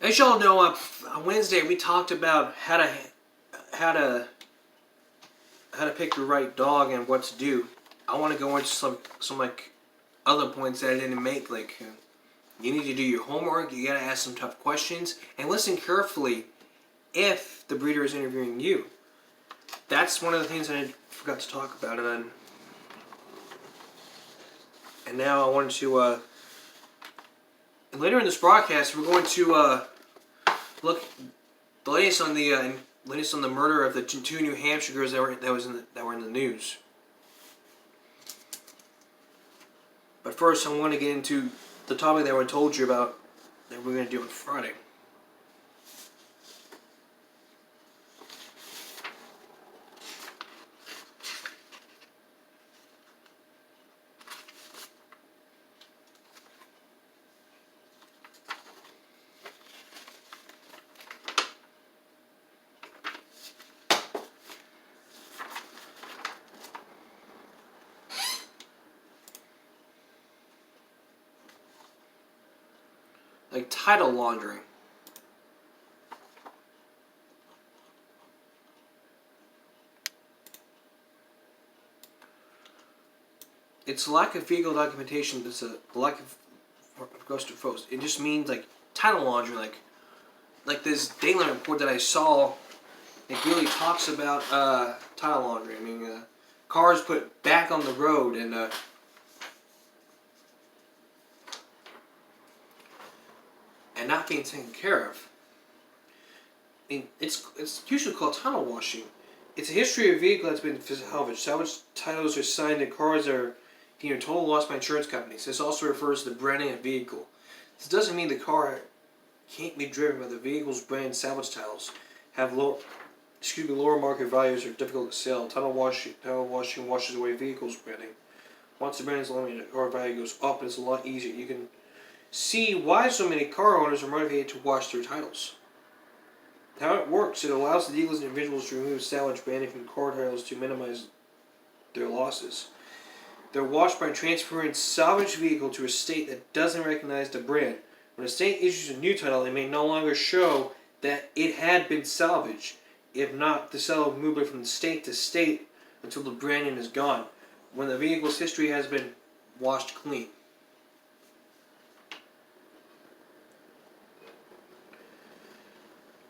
As y'all know, on Wednesday we talked about how to pick the right dog and what to do. I want to go into some like other points that I didn't make. Like you need to do your homework. You gotta ask some tough questions and listen carefully if the breeder is interviewing you. That's one of the things I forgot to talk about, and now I wanted to. And later in this broadcast, we're going to look the latest on the murder of the two New Hampshire girls that were in the news. But first, I want to get into the topic that I told you about that we're going to do on Friday. Like title laundering. It's lack of vehicle documentation. It's a lack of goes to folks. It just means like title laundering, like this Dayline report that I saw. It really talks about title laundering. I mean, cars put back on the road and not being taken care of. I mean, it's usually called tunnel washing. It's a history of a vehicle that's been salvaged. Salvage titles are signed and cars are deemed total loss by insurance companies. This also refers to the branding of vehicle. This doesn't mean the car can't be driven, but the vehicle's brand salvage titles have lower market values or difficult to sell. Tunnel washing washes away vehicles branding. Once the brand is eliminated, the car value goes up and it's a lot easier. You can see why so many car owners are motivated to wash their titles. How it works, it allows the dealers and individuals to remove salvage branding from car titles to minimize their losses. They're washed by transferring a salvaged vehicle to a state that doesn't recognize the brand. When a state issues a new title, it may no longer show that it had been salvaged. If not, the seller will move it from state to state until the branding is gone, when the vehicle's history has been washed clean.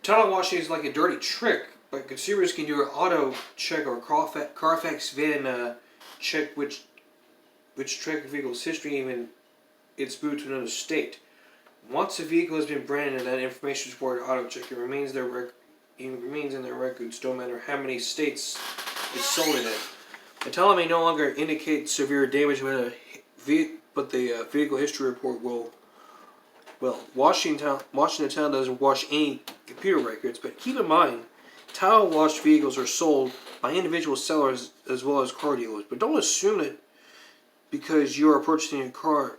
Tunnel washing is like a dirty trick, but consumers can do an auto check or Carfax VIN check which track a vehicle's history, even it's moved to another state. Once a vehicle has been branded and that information is for an auto check, it remains in their records, no matter how many states it's sold in. The title may no longer indicate severe damage, but the vehicle history report will. Well, Washington Town doesn't wash any computer records, but keep in mind, title washed vehicles are sold by individual sellers as well as car dealers. But don't assume that because you are purchasing a car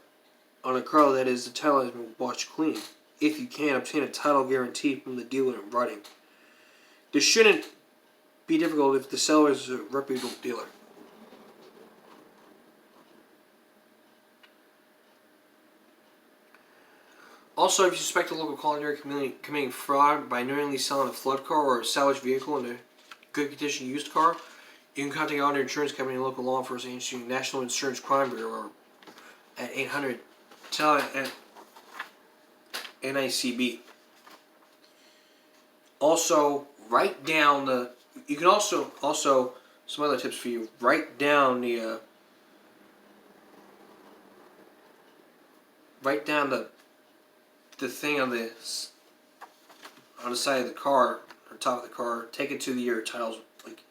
on a car that is the title has been washed clean. If you can, obtain a title guarantee from the dealer in writing. This shouldn't be difficult if the seller is a reputable dealer. Also, if you suspect a local culinary committing fraud by knowingly selling a flood car or a salvaged vehicle in a good condition used car, you can contact your insurance company and local law enforcement agency, National Insurance Crime Bureau, or at 800 tell at NICB. Also, write down the. You can also some other tips for you. Write down the. Write down the thing on the side of the car or top of the car. Take it to your titles. Like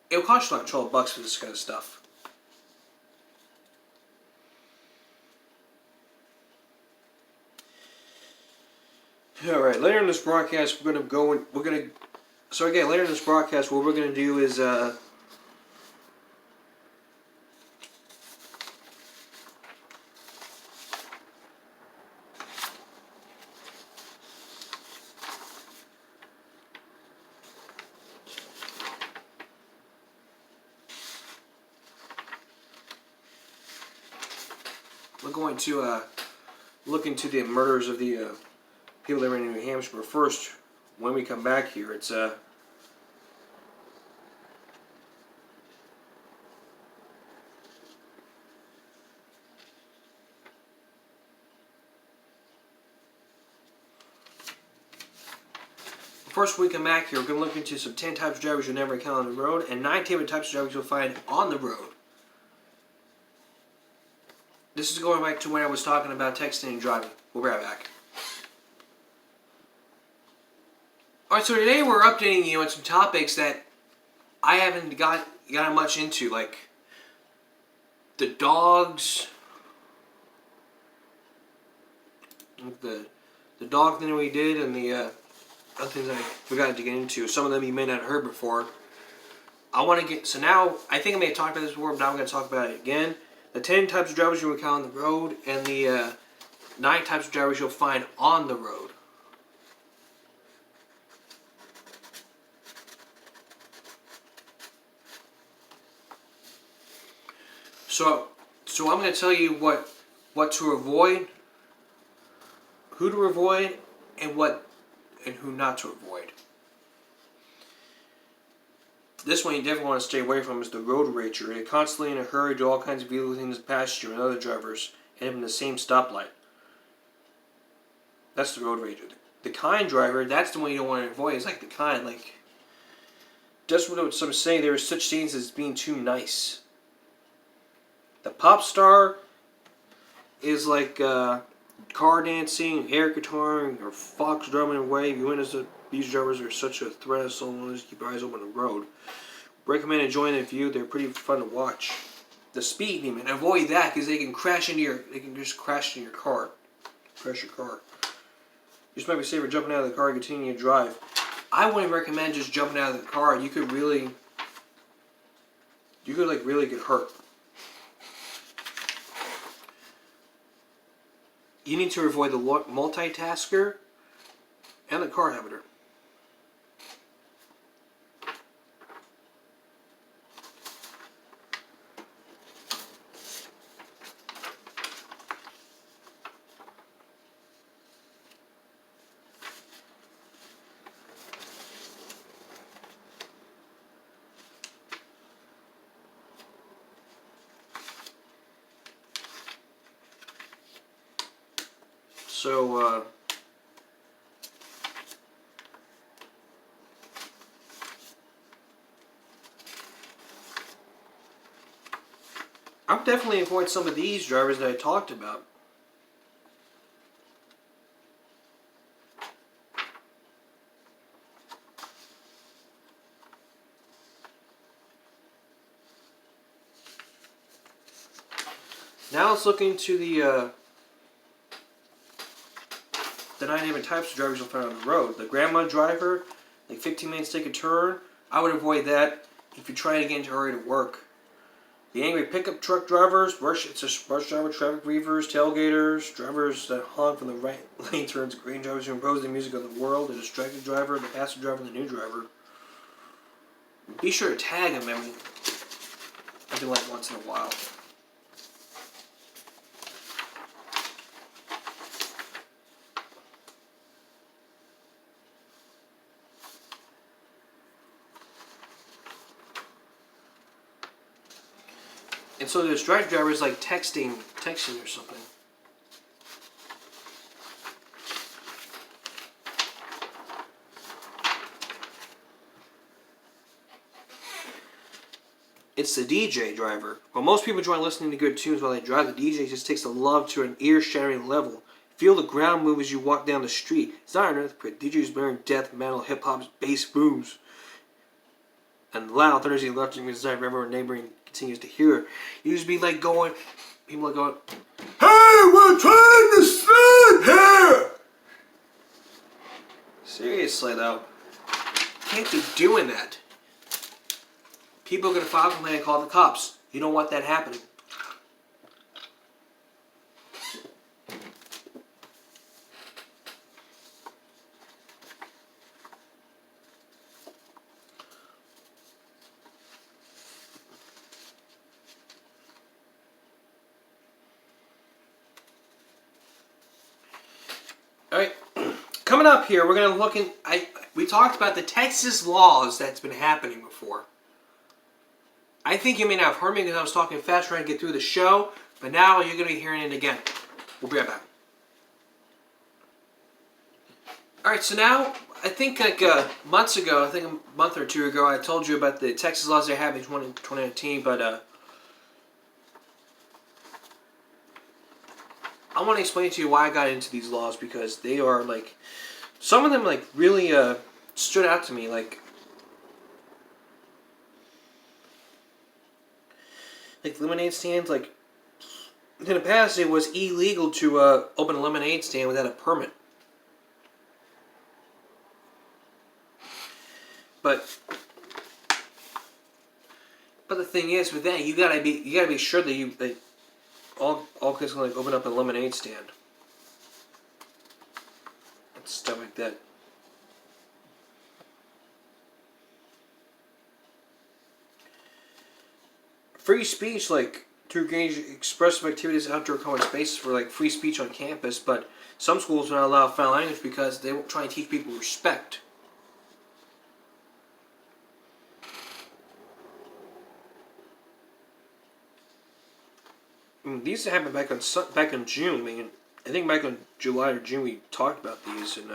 it'll cost you like $12 for this kind of stuff. All right. Later in this broadcast, later in this broadcast, what we're gonna do is we're going to look into the murders of the people living in New Hampshire. But first, when we come back here, it's first, when we come back here, we're going to look into some 10 types of drivers you'll never encounter on the road and 9 types of drivers you'll find on the road. This is going back to when I was talking about texting and driving. We'll be right back. Alright, so today we're updating you on some topics that I haven't gotten much into, like the dogs, the dog thing we did, and the other things I forgot to get into. Some of them you may not have heard before. I want to get, so now, I think I may have talked about this before, but now I'm going to talk about it again. The 10 types of drivers you'll encounter on the road, and the 9 types of drivers you'll find on the road. So I'm going to tell you what to avoid, who to avoid, and who not to avoid. This one you definitely want to stay away from is the road rager. They're constantly in a hurry, do all kinds of illegal things past you and other drivers, and in the same stoplight. That's the road rager. The kind driver, that's the one you don't want to avoid. It's like the kind, like, just what some say, there are such things as being too nice. The pop star is like car dancing, air guitaring, or fox drumming away. You witness that these drivers are such a threat as someone to keep your eyes open on the road. Recommend enjoying the view. They're pretty fun to watch. The speed demon, avoid that because they can just crash into your car, crash your car. You just might be safer jumping out of the car and continuing to drive. I wouldn't recommend just jumping out of the car. You could really get hurt. You need to avoid the multitasker and the car habiter. So, I would definitely avoid some of these drivers that I talked about. Now let's look into the 9 different types of drivers you'll find on the road. The grandma driver, like 15 minutes to take a turn. I would avoid that if you're trying to get into a hurry to work. The angry pickup truck drivers, rush driver, traffic reavers, tailgaters, drivers that honk from the right lane turns, green drivers who impose the music of the world, the distracted driver, the passive driver, and the new driver. Be sure to tag them every like once in a while. And so there's drivers like texting or something. It's the DJ driver. While most people enjoy listening to good tunes while they drive, the DJ just takes the love to an ear-shattering level. Feel the ground move as you walk down the street. It's not an earthquake. DJ is blaring death metal, hip-hop's bass booms. And loud thunders he left in his drive everyone neighboring continues to hear. You just be like going, people are going, "Hey, we're trying to sleep here!" Seriously though, can't be doing that. People are going to file a complaint and call the cops. You don't want that happening. Alright, coming up here, we're gonna look in. We talked about the Texas laws that's been happening before. I think you may not have heard me because I was talking fast trying to get through the show, but now you're gonna be hearing it again. We'll be right back. All right, so now I think like months ago, I think a month or two ago, I told you about the Texas laws they have in 2019, but I want to explain to you why I got into these laws because they are like, some of them like really stood out to me. Like lemonade stands. Like in the past, it was illegal to open a lemonade stand without a permit. But the thing is, with that, you gotta be sure that all kids can like open up a lemonade stand and stuff like that. Free speech, like to engage expressive activities, outdoor common spaces for like free speech on campus, but some schools do not allow foul language because they won't try and teach people respect. I mean, these happened back in June. I mean, I think back in July or June we talked about these, and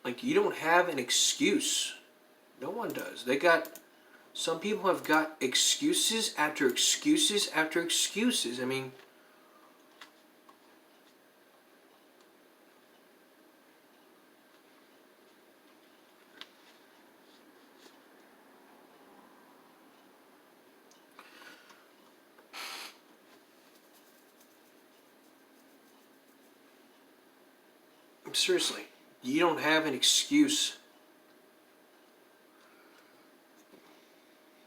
like you don't have an excuse. No one does. Some people have got excuses after excuses after excuses. I mean, seriously, you don't have an excuse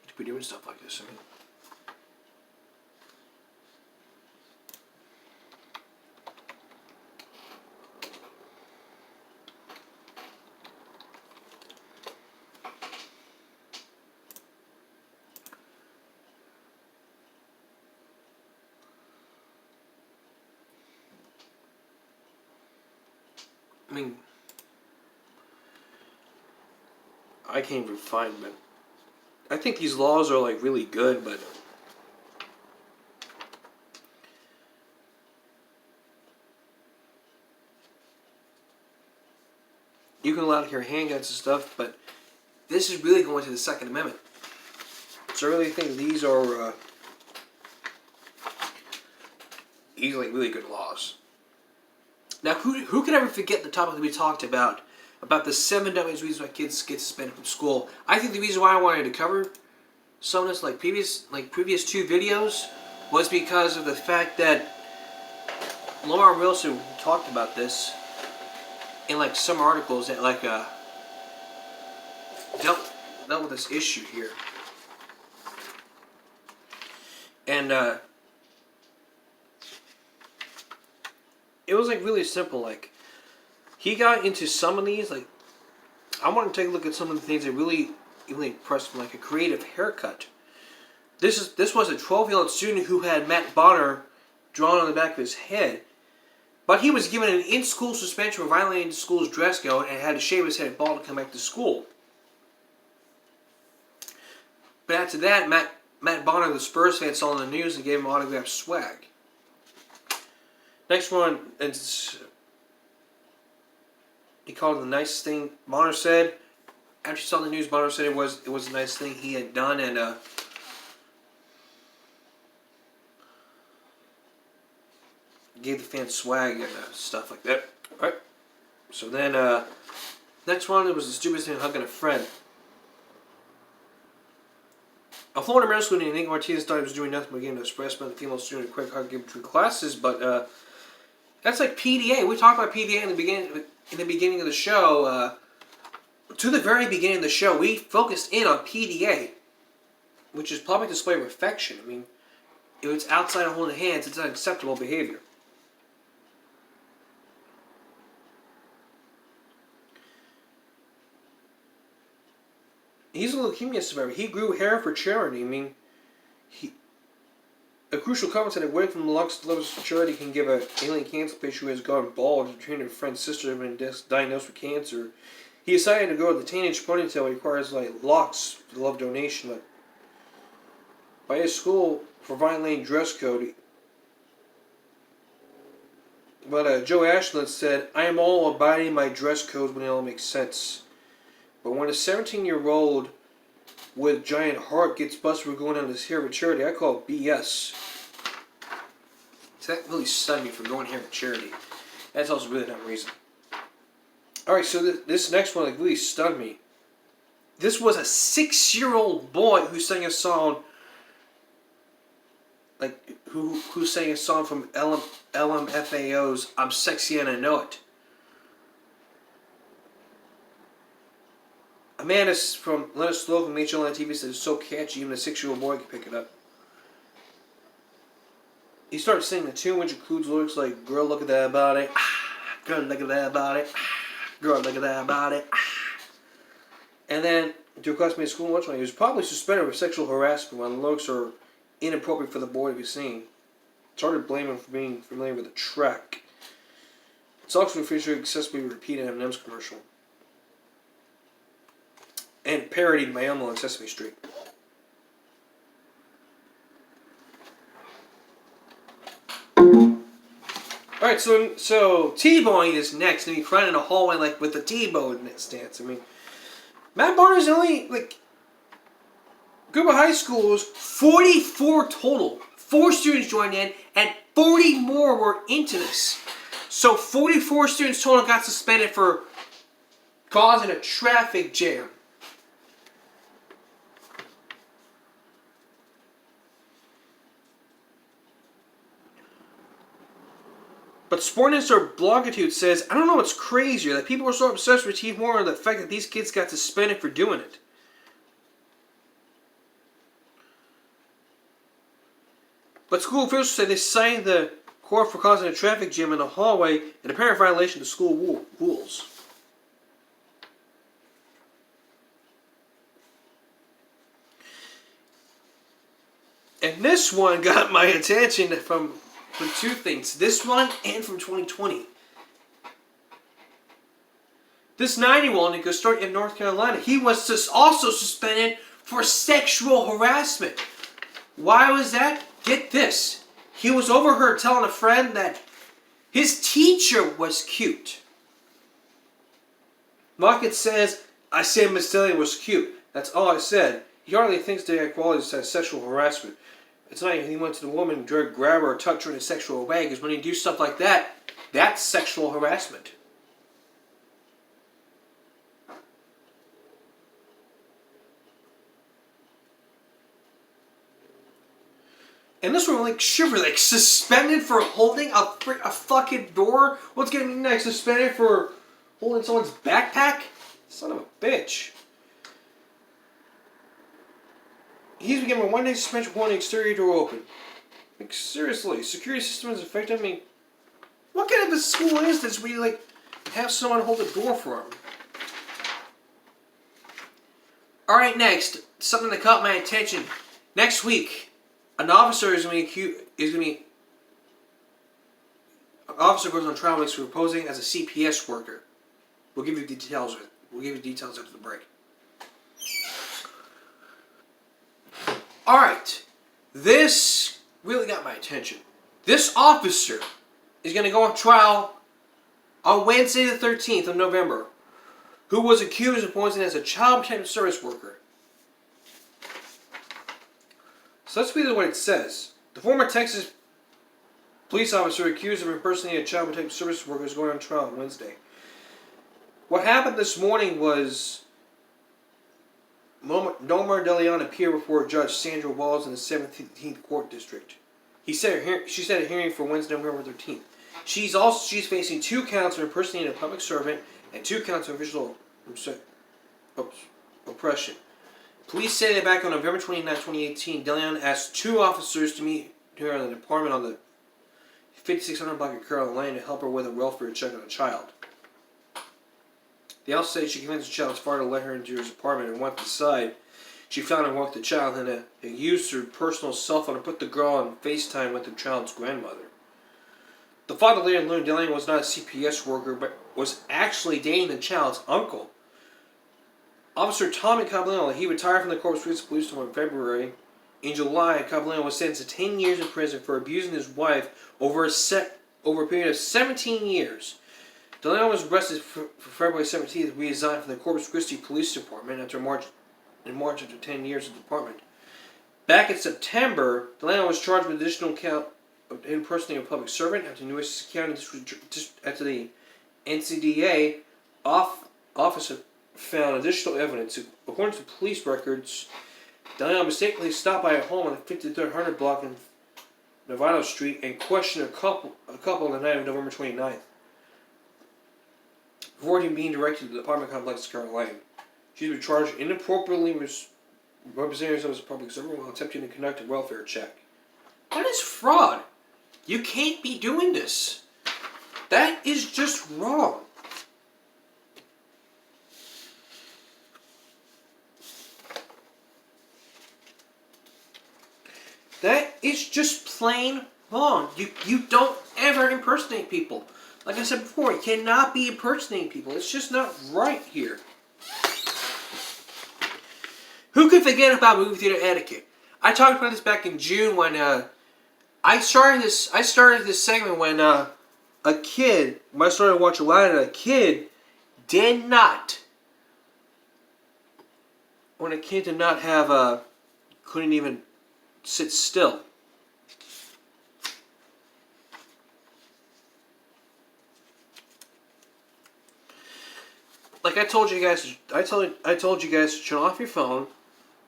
to be doing stuff like this. I mean, I can't even find them. I think these laws are like really good, but you can allow to carry handguns and stuff, but this is really going to the Second Amendment. So I really think these are like really good laws. Now, who can ever forget the topic that we talked about the 7 dumbest reasons why kids get suspended from school? I think the reason why I wanted to cover some of this, like previous 2 videos, was because of the fact that Lamar Wilson talked about this in like some articles that like dealt with this issue here, and it was like really simple. Like he got into some of these. Like I want to take a look at some of the things that really impressed me, like a creative haircut. This was a 12-year-old student who had Matt Bonner drawn on the back of his head, but he was given an in-school suspension for violating the school's dress code and had to shave his head bald to come back to school. But after that, Matt Bonner, the Spurs fan, saw on the news and gave him autographed swag. Next one, he called it the nicest thing. Bonner said, after he saw the news, Bonner said it was the nicest thing he had done, and gave the fans swag and stuff like that. All right. So then, next one, it was the stupidest thing, hugging a friend. A Florida middle school named Nick Martinez thought he was doing nothing but getting to express about the female student a quick hug between classes, but that's like PDA. We talked about PDA in the beginning of the show. To the very beginning of the show, we focused in on PDA, which is public display of affection. I mean, if it's outside of holding hands, it's unacceptable behavior. he's a leukemia survivor. He grew hair for charity. I mean, a crucial comment that away from the Lux Levels for Charity can give an alien cancer patient who has gone bald to train a friend's sister who has been diagnosed with cancer. He decided to go with the teenage ponytail. It requires like locks to love donation. Like, by his school for violating dress code. But Joe Ashland said, "I am all abiding by dress code when it all makes sense. But when a 17-year-old with giant heart gets busted for going on this hair with charity, I call it BS." So that really stunned me for going hair with charity. That's also really not reason. Alright, so this next one like really stunned me. This was a 6-year-old boy who sang a song, like who sang a song from LMFAO's "I'm Sexy and I Know It." Amanda from Leonard Slow from HLN TV said it's so catchy even a 6-year-old boy can pick it up. He started singing the tune, which includes lyrics like "Girl, look at that body, ah, girl, look at that body, ah, girl, look at that body." Ah. And then, to a classmate at school lunch one, he was probably suspended for sexual harassment when the lyrics are inappropriate for the boy to be singing. It's hard to blame him for being familiar with the track. It's also featured excessively repeated in Eminem's commercial. And parodied by Elmo on Sesame Street. Alright, so T-Bone is next, and he's crying in a hallway like with the T-Bone stance. I mean, Matt Barner's only like group of high schools, 44 total. 4 students joined in, and 40 more were into this. So 44 students total got suspended for causing a traffic jam. But Sportnister Blogitude says, "I don't know what's crazier, that people are so obsessed with Steve Warren or the fact that these kids got suspended for doing it." But school officials say they cited the court for causing a traffic jam in the hallway, an apparent violation of school rules. And this one got my attention from 2 things. This one and from 2020. This 9-year-old nigga started in North Carolina. He was also suspended for sexual harassment. Why was that? Get this. He was overheard telling a friend that his teacher was cute. Lockett says, "I said Miss Daly was cute. That's all I said." He hardly thinks the equality is sexual harassment. It's not even he went to the woman, grab her, or touch her in a sexual way, because when you do stuff like that, that's sexual harassment. And this one, like, shiver, like, suspended for holding a fucking door? What's gonna be next? Suspended for holding someone's backpack? Son of a bitch. He's been given a 1-day suspension for holding the exterior door open. Like, seriously, security system is effective. I mean, what kind of a school is this where you, like, have someone hold a door for them? Alright, next, something that caught my attention. Next week, an officer is going to be... An officer goes on trial for posing as a CPS worker. We'll give you details. We'll give you details after the break. Alright, this really got my attention. This officer is going to go on trial on Wednesday the 13th of November, who was accused of posing as a child protective service worker. So let's read what it says. The former Texas police officer accused of impersonating a child protective service worker is going on trial on Wednesday. What happened this morning was Nomar DeLeon appeared before Judge Sandra Walls in the 17th Court District. She set a hearing for Wednesday, November 13th. She's facing 2 counts of impersonating a public servant and 2 counts of official oppression. Police say that back on November 29, 2018, DeLeon asked 2 officers to meet her in an apartment on the 5600 block of Carroll Lane to help her with a welfare check on a child. They also say she convinced the child's father to let her into his apartment, and once inside, she found and walked the child and used her personal cell phone to put the girl on FaceTime with the child's grandmother. The father later learned Delaney was not a CPS worker, but was actually dating the child's uncle. Officer Tommy Caballero, he retired from the Corpus Christi Police Department in February. In July, Caballero was sentenced to 10 years in prison for abusing his wife over a period of 17 years. Delaney was arrested for February 17th. Resigned from the Corpus Christi Police Department after March after 10 years in the department. Back in September, Delaney was charged with additional count of impersonating a public servant after New Essex County after the NCDA office found additional evidence. According to police records, Delaney mistakenly stopped by a home on the 5300 block in Novato Street and questioned a couple on the night of November 29th. Before being directed to the apartment complex in Carolina. She was charged inappropriately representing herself as a public servant while attempting to conduct a welfare check. That is fraud. You can't be doing this. That is just wrong. That is just plain wrong. You don't ever impersonate people. Like I said before, you cannot be impersonating people. It's just not right here. Who could forget about movie theater etiquette? I talked about this back in June when I started this segment when I started watching Aladdin, a kid did not have couldn't even sit still. Like I told you guys, I told you guys to turn off your phone.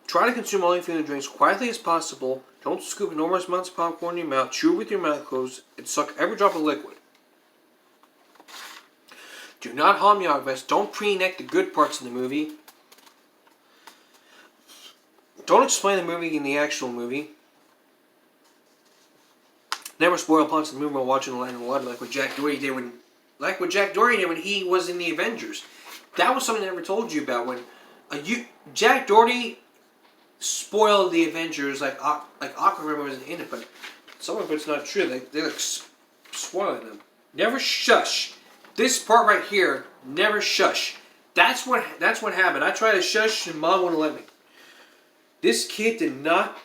Try to consume all your food and drinks quietly as possible. Don't scoop enormous amounts of popcorn in your mouth. Chew with your mouth closed and suck every drop of liquid. Do not harm your vest. Don't pre-neck the good parts of the movie. Don't explain the movie in the actual movie. Never spoil plots of the movie while watching Aladdin like what Jack Doherty did when he was in the Avengers. That was something I never told you about when Jack Doherty spoiled the Avengers like Aquaman wasn't in it, but some of it's not true. They like spoiling them. Never shush. This part right here, never shush. That's what happened. I tried to shush and Mom wouldn't let me. This kid did not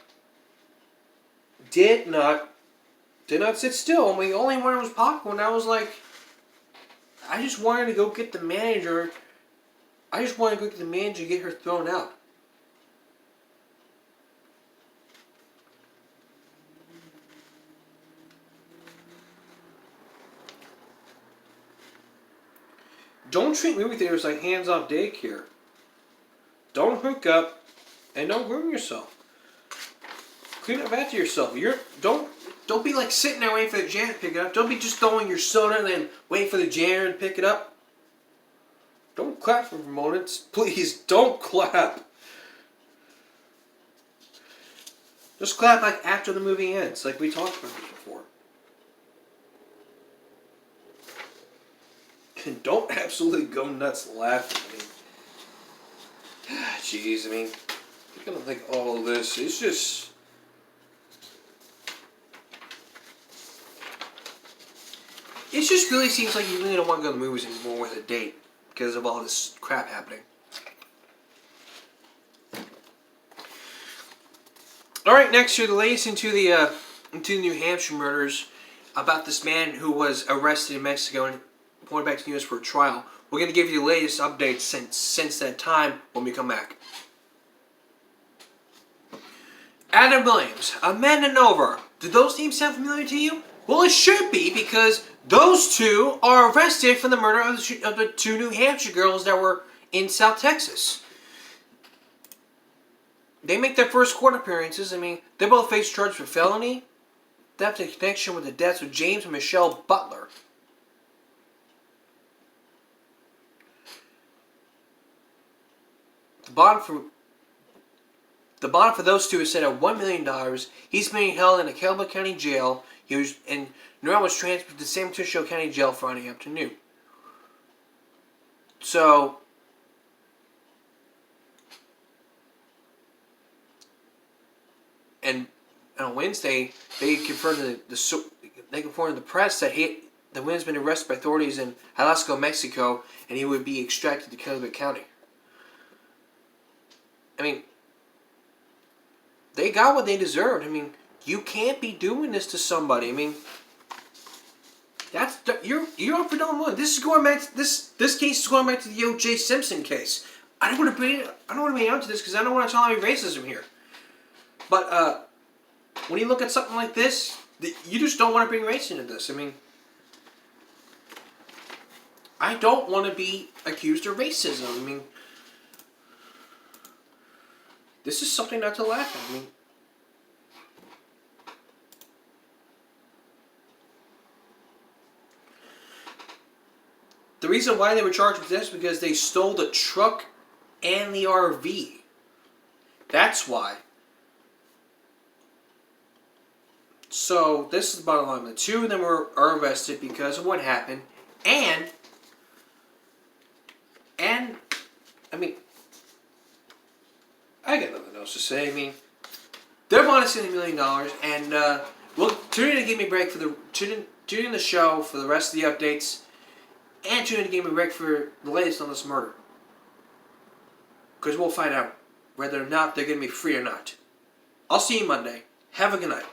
sit still. I mean, the only one was popcorn. I was like, I just wanted to go get the manager. Get her thrown out. Don't treat movie theaters like hands-off daycare. Don't hook up, and don't groom yourself. Clean up after yourself. Don't be like sitting there waiting for the janitor to pick it up. Don't be just throwing your soda and then waiting for the janitor to pick it up. Don't clap for moments. Please, don't clap. Just clap like after the movie ends, like we talked about this before. And don't absolutely go nuts laughing. Jeez, I mean, you're gonna think all of this. It's just. It just really seems like you really don't want to go to the movies anymore with a date because of all this crap happening. All right, next here, the latest into the New Hampshire murders about this man who was arrested in Mexico and pointed back to the U.S. for a trial. We're going to give you the latest updates since that time when we come back. Adam Williams, Amanda Nover. Do those names sound familiar to you? Well, it should be because those two are arrested for the murder of the two New Hampshire girls that were in South Texas. They make their first court appearances. I mean, they both face charges for felony, theft in connection with the deaths of James and Michelle Butler. The bond for those two is set at $1 million. He's being held in the Calhoun County Jail. Norell was transferred to San Patricio County Jail Friday afternoon. So, And on Wednesday, they confirmed to the press that the Wynn's been arrested by authorities in Jalisco, Mexico, and he would be extracted to Kennebec County. I mean, they got what they deserved. I mean, you can't be doing this to somebody. I mean, you're up for no one. This is going back. This case is going back to the O.J. Simpson case. I don't want to bring out to this because I don't want to tolerate racism here. But when you look at something like this, you just don't want to bring race into this. I mean, I don't want to be accused of racism. I mean, this is something not to laugh at. I mean, the reason why they were charged with this is because they stole the truck and the RV. That's why. So this is the bottom line. The two of them are arrested because of what happened, and I mean, I got nothing else to say. I mean, they're bonusing $1 million, and we'll tune in to give me a break tune in the show for the rest of the updates, and tune in to give me a break for the latest on this murder, because we'll find out whether or not they're going to be free or not. I'll see you Monday. Have a good night.